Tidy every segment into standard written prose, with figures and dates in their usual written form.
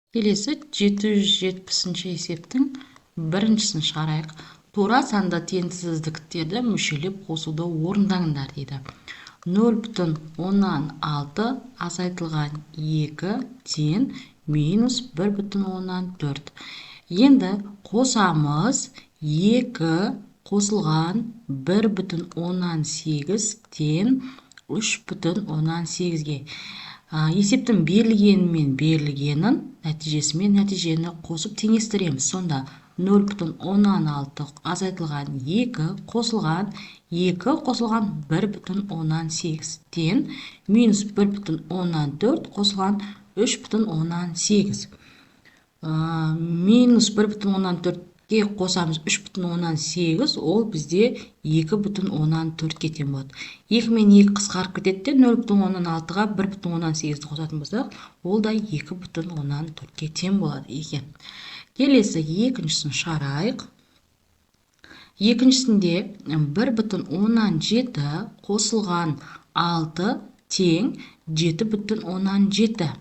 Келесі 770-ші есептің біріншісін шығарайық. Тура санды теңсіздіктерді мүшелеп қосуды орындаңдар дейді. 0,6 азайтылған 2 тең минус 1,4. Енді қосамыз 2 қосылған 1,8 тең 3,8-ге. Есептің берілгенімен берілгенін, нәтижесімен нәтижені қосып теңестіреміз. Сонда 0,6 азайтылған 2 қосылған 1,8 тең минус 1,4 қосылған 3,8. Минус 1,4-ге қосамыз 3,8, ол бізде 2,4 тең болады. 2 мен 2 қысқарып кетеді, 0,6-ға 1,8-ді қосатын болсақ, ол да 2,4 тең болады екен. Келесі екіншісін шығарайық. Екіншісінде 1,7 қосылған 6 тең 7,7.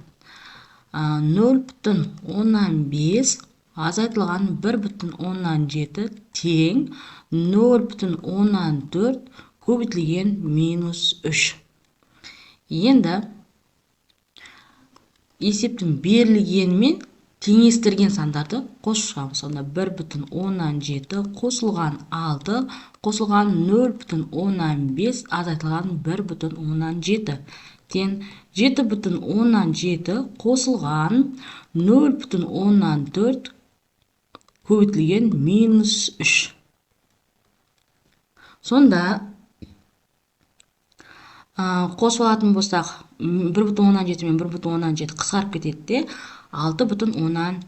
0,15 азайтылған 1,7 тең 0,14 көбейтілген минус 3. Енді есептің берілгенімен теңестірген сандарды қосып шығамыз. Сонда 1,7 қосылған 6 қосылған 0,15 азайтылған 1,7 тең 7,7 қосылған 0,14 көбейтілген минус 3. Сонда қосып алатын болсақ, 1,17 мен 1,17 қысқарып кетеді, 6,15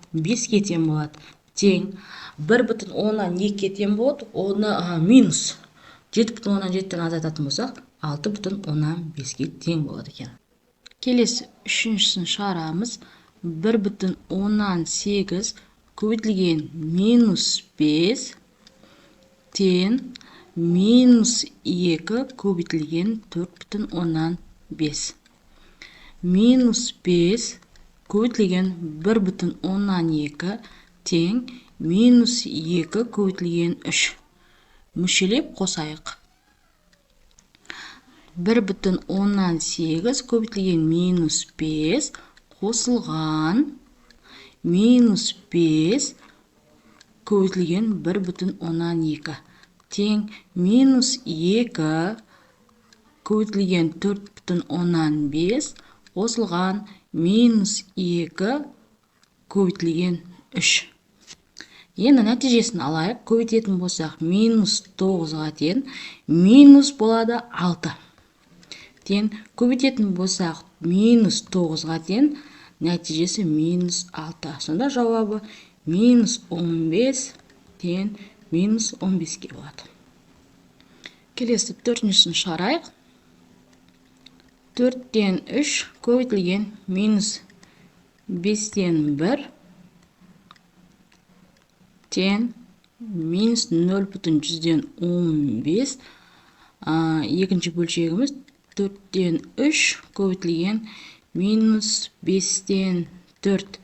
тең болады. Тең 1,2 тең болады, оны минус 7,17-тен азайтатын болсақ, 6,15-ге тең болады екен. Келесі үшіншісін шығарамыз. 1,18 көбейтілген минус 5 тең минус 2 көбейтілген 4,5. Минус 5 көбейтілген 1,12 тең минус 2 көбейтілген 3. Мүшелеп қосайық. 1,18 көбейтілген минус 5 қосылған минус 5 көбейтілген 1,12 тең минус 2 көбейтілген 4,15 қосылған минус 2 көбейтілген 3. Енді нәтижесін алайық. Көбейтетін болсақ, минус 9-ға тең минус болады 6. Тең көбейтетін болсақ, минус 9-ға тең нәтижесі минус 6. Сонда жауабы минус 15 тең минус 15-ге болады. Келесі төртіншісін шығарайық. 4-тен 3 көбейтілген минус 5-тен 1 тең минус 0,15. Екінші бөлшегіміз 4-тен 3 көбейтілген минус 5-тен 4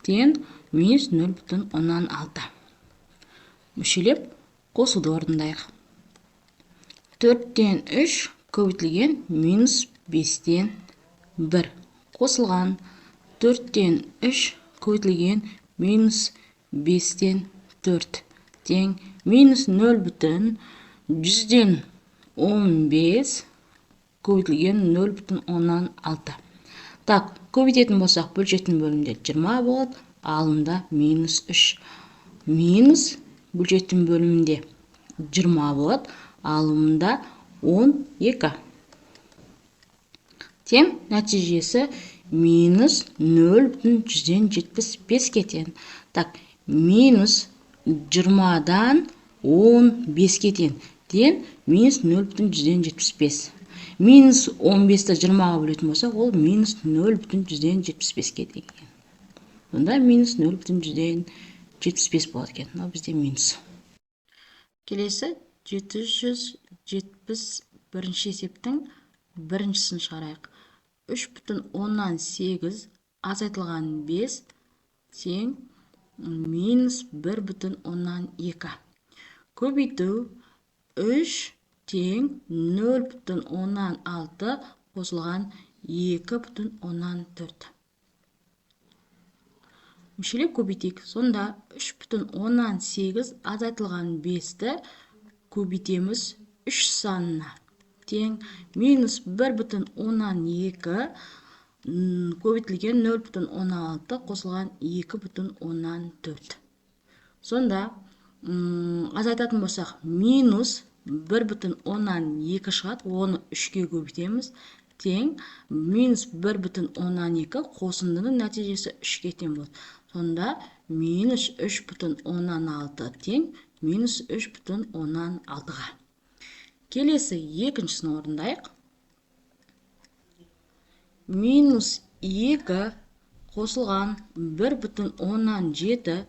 тең минус 0,16. Мүшелеп қосуды орындайық. 4-тен 3 көбейтілген минус 5-тен 1 қосылған 4-тен 3 көбейтілген минус 5-тен 4 тең минус 0,15 көбейтілген 0,16. Так, көбейтетін болсақ, бөлшектің бөлімінде 20 болады, алымда минус 3. Минус бөлшектің бөлімінде 20 болады, алымда 12. Тең нәтижесі минус 0,175-ке тең. Так, минус 20-дан 15-ке тең. Тең минус 0,175. Минус 15-ті 20-ға бөлетін болса, ол минус 0,175-ке тең. Онда минус 0,175 болады екен. Ол бізде минус. Келесі 771 есептің біріншісін шығарайық. 3,8 азайтылған 5 тең минус 1,2. Көбейту 3 тең 0,6 қосылған 2,4. Мүшелеп көбейтейік. Сонда 3,8 азайтылған 5-ті көбейтеміз 3 санына. Тең минус 1,2 көбейтілген 0,6 қосылған 2,4. Сонда азайтатын болсақ минус 1,2 шығады, оны 3-ке көбейтеміз. Тең минус 1,2 қосындының нәтижесі 3-ке тең болады. Сонда минус 3,6 тең минус 3,6-ға. Келесі екіншісін орындайық. Минус 2 қосылған 1,7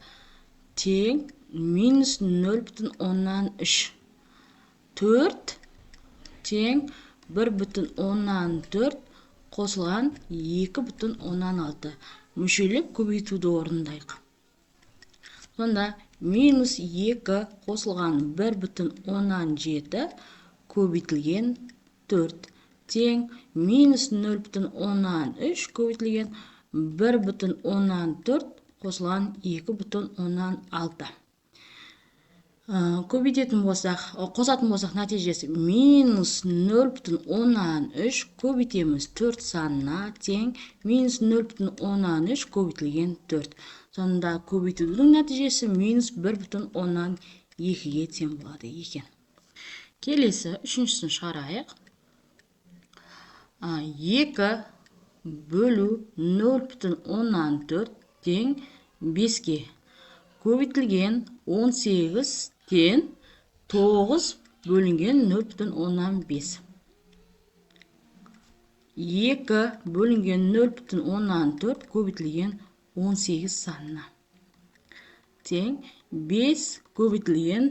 тең минус 0,3. 4 тең 1,4 қосылған 2,6. Мүшелеп көбейтуді орындайық. Сонда минус 2 қосылған 1,7 көбейтілген 4. Тең минус 0,3 көбейтілген 1,4 қосылған 2,6. Көбейтетін болсақ, қосатын болсақ нәтижесі минус 0,3 көбейтеміз 4 санына тең минус 0,3 көбейтілген 4. Сонда көбейтудің нәтижесі минус 1,2-ге тең болады екен. Келесі үшіншісін шығарайық. 2 бөлу 0,4 тең 5-ке көбейтілген 18 тең 9 бөлінген 0,5. 2 бөлінген 0,4 көбейтілген 18 санына. Тең 5 көбейтілген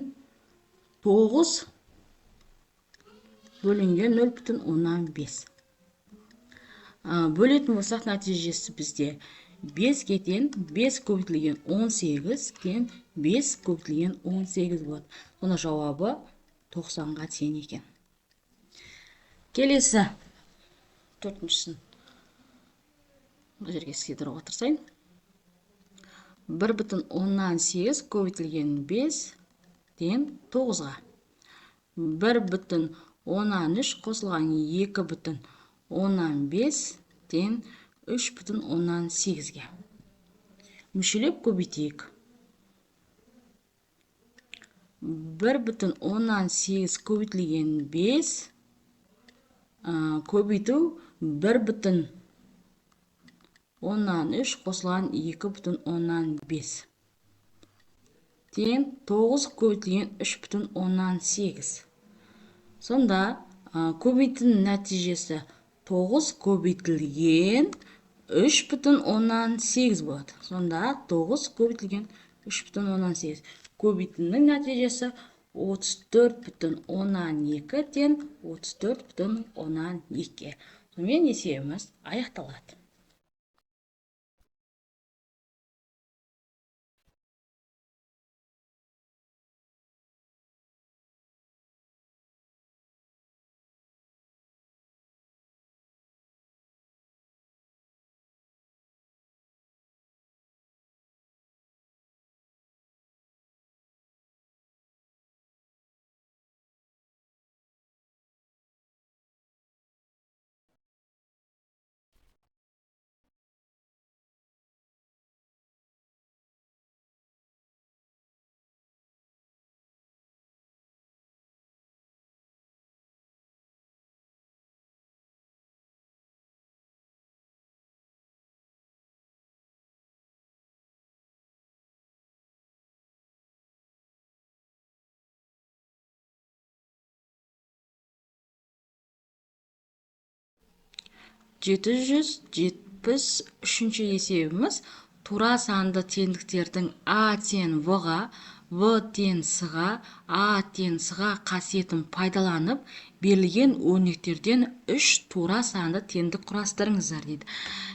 9 бөлінген 0,5. Бөлетін болсақ нәтижесі бізде 5-ке тең 5 көбейтілген 18 тең 5 көбейтілген 18 болады. Оның жауабы 90-ға тең екен. Келесі төртіншісін жерге сыйдыруға тырысайын. 1,8 көбейтілген 5 тең 9-ға. 1,3 қосылған 2,15 тең 3,8-ге. Мүшелеп көбейтейік. 1,8 көбейтілген 5 көбейту 1,3 қосылған 2,15 тең 9 көбейтілген 3,8. Сонда көбейтінің нәтижесі 9 көбейтілген 3,8 болады. Сонда 9 көбейтілген 3,8. Көбейтінің нәтижесі 34,2 тең 34,2. Сонымен есебіміз аяқталады. (773) есебіміз тура санды теңдіктердің А тең В-ға, В тең с-ға, А тең с-ға қасиетін пайдаланып, берілген өрнектерден 3 тура санды теңдік құрастырыңыздар дейді.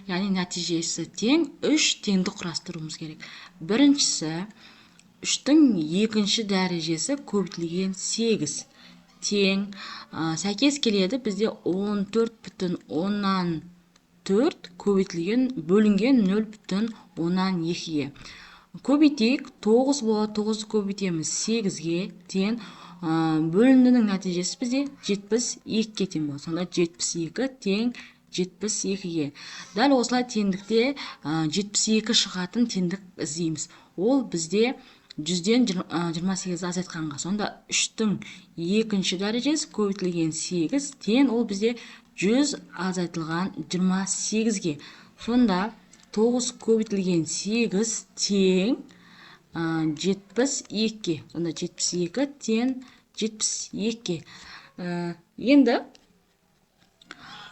Яғни нәтижесі тең 3 теңдік құрастыруымыз керек. Біріншісі, 3-тің екінші дәрежесі көбейтілген 8 тең сәйкес келеді бізде 14,4 көбейтілген бөлінген 0,2-ге. Көбейтейік, 9 болады, 9-ды көбейтеміз 8-ге тең бөліндінің нәтижесі бізде 72-ге тең болады. Сонда 72 тең 72-ге. Дәл осылай теңдікте 72 шығатын теңдік іздейміз. Ол бізде 100-ден 28 азайтқанға. Сонда 3-тің екінші дәрежесі көбейтілген 8 тең ол бізде 100 азайтылған 28-ге. Сонда 9 көбейтілген 8 тең 72-ге. Сонда 72 тең 72-ге. Енді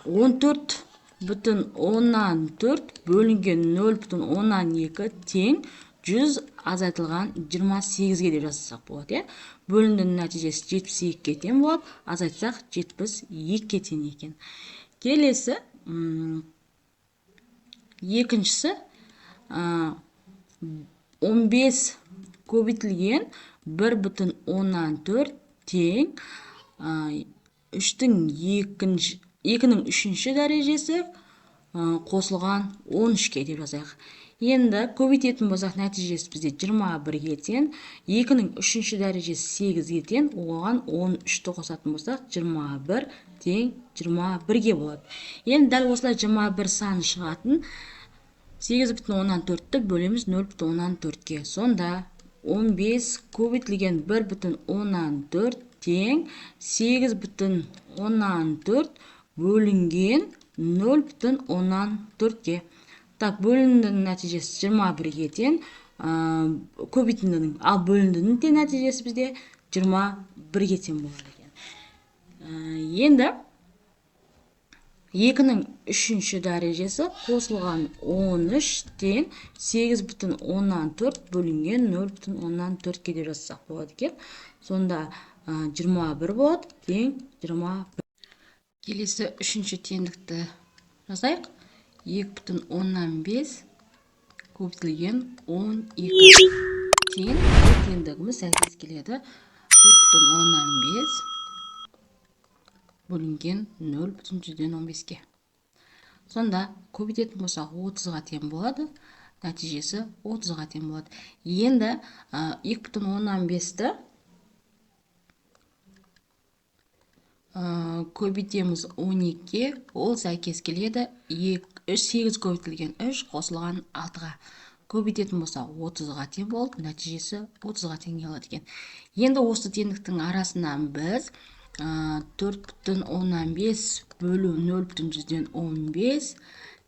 14,4 бөлінген 0,2 тең 100 азайтылған 28-ге деп жазсақ болады. Бөліндің нәтижесі 72-ге тең болады, азайтсақ 72-ге тең екен. Келесі, екіншісі 15 көбейтілген 1,4 тең 2-ның үшінші дәрежесі қосылған 13-ке деп жазайық. Енді көбейтетін болсақ нәтижесі бізде 21-ге тең, 2-ның үшінші дәрежесі 8-ге тең, оған 13-ті қосатын болсақ 21 тең 21-ге болады. Енді дәл осылай 21 саны шығатын 8,4-ті бөлеміз 0,4-ге. Сонда 15 көбейтілген 1,4 тең 8,4 бөлінген 0,4-ге. Так, бөліндінің нәтижесі 21-ге тең, көбейтіндінің, ал бөліндінің тең нәтижесі бізде 21-ге тең болады екен. Енді 2-ның үшінші дәрежесі қосылған 13 тең 8,4 бөлінген 0,4-ге деп жазсақ болады екен. Сонда 21 болады, тең 21. Келесі үшінші теңдікті жазайық. 2,5 көбейтілген 12 тең теңдігіміз сәйкес келеді. 4,5 бөлінген 0,15-ге. Сонда көбейтетін болсақ 30-ға тең болады, нәтижесі 30-ға тең болады. Енді 2,15-ті көбейтеміз 12-ге, ол сәйкес келеді 8 көбейтілген 3 қосылған 6-ға. Көбейтетін болса 30-ға тең болды, нәтижесі 30-ға тең келеді екен. Енді осы теңдіктің арасынан біз 4,15 бөлу 0,15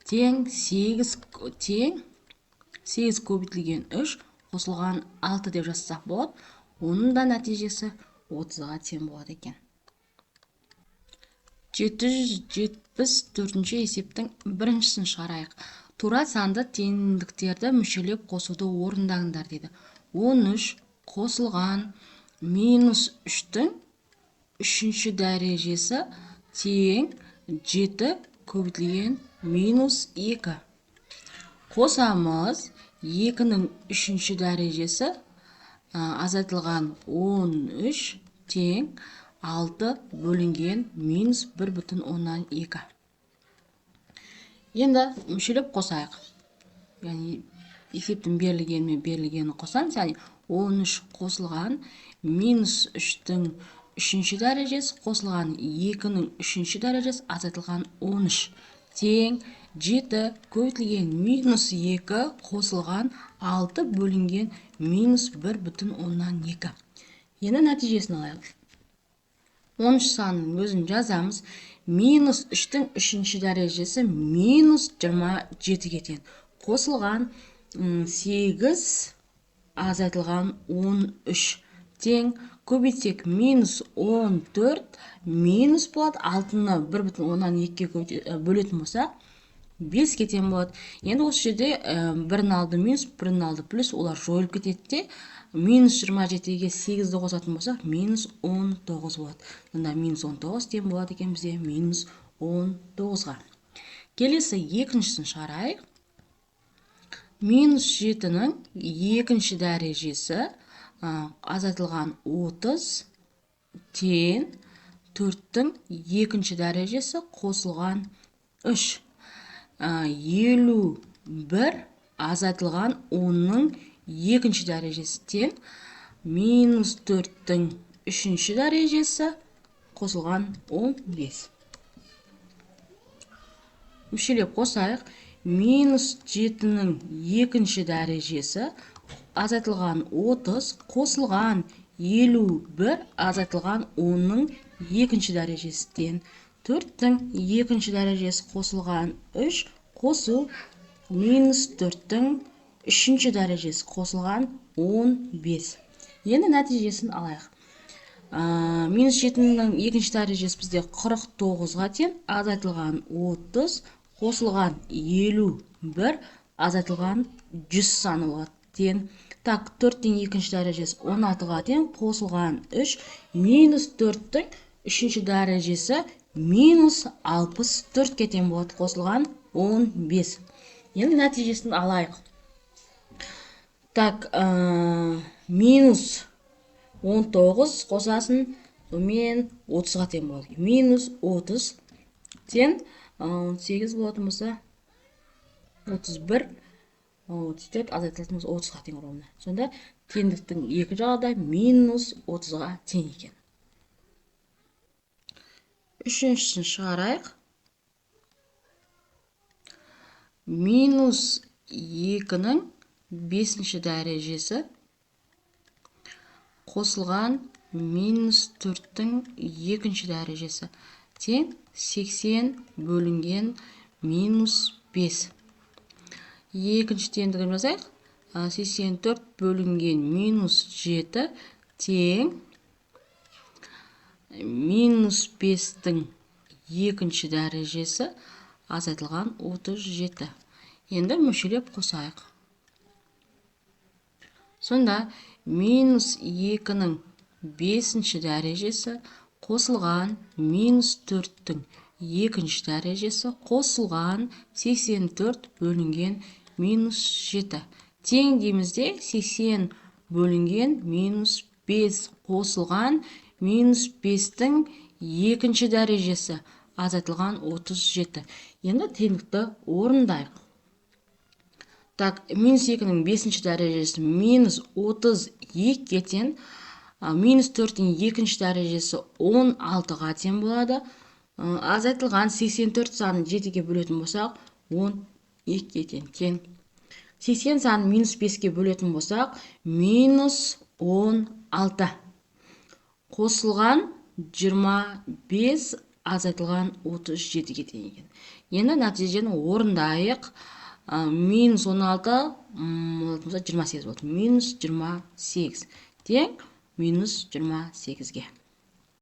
тең 8 көбейтілген 3 қосылған 6 деп жазсақ болады. Оның да нәтижесі 30-ға тең болады екен. 774-ші есептің біріншісін шығарайық. Тура санды теңдіктерді мүшелеп қосуды орындаңдар дейді. 13 қосылған минус 3-тің үшінші дәрежесі тең 7 көбейтілген минус 2. Қосамыз 2-ның үшінші дәрежесі азайтылған 13 тең 6 бөлінген минус 1,2. Енді мүшелеп қосайық. Яғни есептің берілгені қосамыз. Яғни 13 қосылған минус 3-тің үшінші дәрежесі қосылған 2-ның үшінші дәрежесі азайтылған 13 тең 7 көбейтілген минус 2 қосылған 6 бөлінген минус 1,2. Енді нәтижесін алайық. 13 санының өзін жазамыз. Минус 3-тің үшінші дәрежесі минус 27-ге тең. Қосылған 8 азайтылған 13 тең. Көбейтсек минус 14 минус болады. 6-ны 1,2-ге бөлетін болса 5 кетен болады. Енді осы жерде бірін алды минус, бірін алды плюс, олар жойылып кетеді де, минус 27-ге 8-ді қосатын болсақ, минус 19 болады. Сонда минус 19 тен болады екен бізде минус 19-ға. Келесі екіншісін шығарайық. Минус 7-ның екінші дәрежесі азайтылған 30 тен 4-тің екінші дәрежесі қосылған 3. 51 азайтылған 10-ның екінші дәрежесі тең минус 4-тің үшінші дәрежесі қосылған 15. Мүшелеп қосайық. Минус 7-ның екінші дәрежесі азайтылған 30 қосылған 51 азайтылған 10-ның екінші дәрежесі тең 4-тің екінші дәрежесі қосылған 3 қосу минус 4-тің үшінші дәрежесі қосылған 15. Енді нәтижесін алайық. Минус 7-ның екінші дәрежесі бізде 49-ға тең, азайтылған 30 қосылған 51 азайтылған 100 саны болады тең. Так, 4-тің екінші дәрежесі 16-ға тең, қосылған 3 минус 4-тің үшінші дәрежесі минус 64-ке тең болады, қосылған 15. Енді нәтижесін алайық. Так, минус 19 қосасын, мен 30-ға тең болады. Минус 30 тең 18 болатын болса 31 сөйтіп азайтылатын болса 30-ға тең ровно. Сонда теңдіктің екі жағы да минус 30-ға тең екен. Үшіншісін шығарайық. Минус 2-ның 5-ші дәрежесі қосылған минус 4-тің екінші дәрежесі тең 80 бөлінген минус 5. Екінші теңдігін жазайық. 84 бөлінген минус 7 тең минус 5-тің екінші дәрежесі азайтылған 37. Енді мүшелеп қосайық. Сонда минус 2-ның 5-ші дәрежесі қосылған минус 4-тің екінші дәрежесі қосылған 84 бөлінген минус 7. Тең деймізде 80 бөлінген минус 5 қосылған минус 5-тің екінші дәрежесі азайтылған 37. Енді теңдікті орындайық. Так, минус 2-ның 5-ші дәрежесі минус 32-ге тең, минус 4-тің екінші дәрежесі 16-ға тең болады. Азайтылған 84 санын 7-ге бөлетін болсақ, 12-ге тең. 80 санын минус 5-ге бөлетін болсақ, минус 16. Қосылған 25 азайтылған 37-ге тең екен. Енді нәтижені орындайық. Минус 16 28 болды. Минус 28 тең минус 28-ге.